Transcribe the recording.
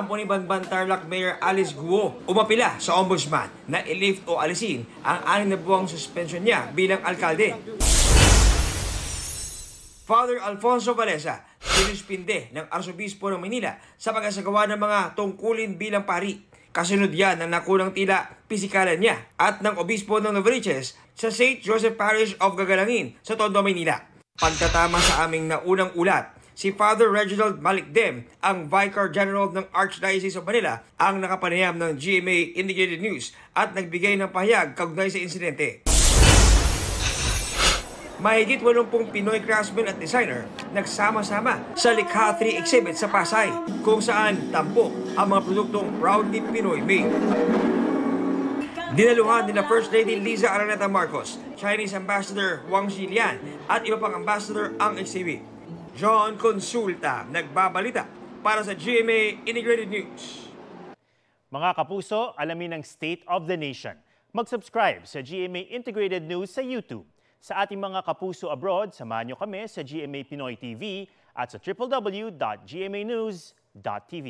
ang Punibanban Tarlac Mayor Alice Guo umapila sa ombudsman na i-lift o alisin ang 6 na buwang suspension niya bilang alkalde. Father Alfonso Valesa, sinuspinde ng Arsobispo ng Manila sa pag-asagawa ng mga tungkulin bilang pari. Kasunod yan ng nakulang tila pisikalan niya at ng Obispo ng Novaliches sa St. Joseph Parish of Gagalangin sa Tondo, Manila. Pagtatama sa aming naunang ulat, si Father Reginald Malikdem, ang Vicar General ng Archdiocese of Manila, ang nakapanayam ng GMA Integrated News at nagbigay ng pahayag kaugnay sa insidente. Mahigit 80 Pinoy craftsmen at designer nagsama-sama sa Likha 3 exhibit sa Pasay, kung saan tampok ang mga produktong proudly Pinoy made. Dinaluhan nila First Lady Liza Araneta Marcos, Chinese Ambassador Wang Xilian at iba pang ambassador ang exhibit. John Consulta, nagbabalita para sa GMA Integrated News. Mga kapuso, alamin ang State of the Nation. Mag-subscribe sa GMA Integrated News sa YouTube. Sa ating mga kapuso abroad, samahan niyo kami sa GMA Pinoy TV at sa www.gmanews.tv.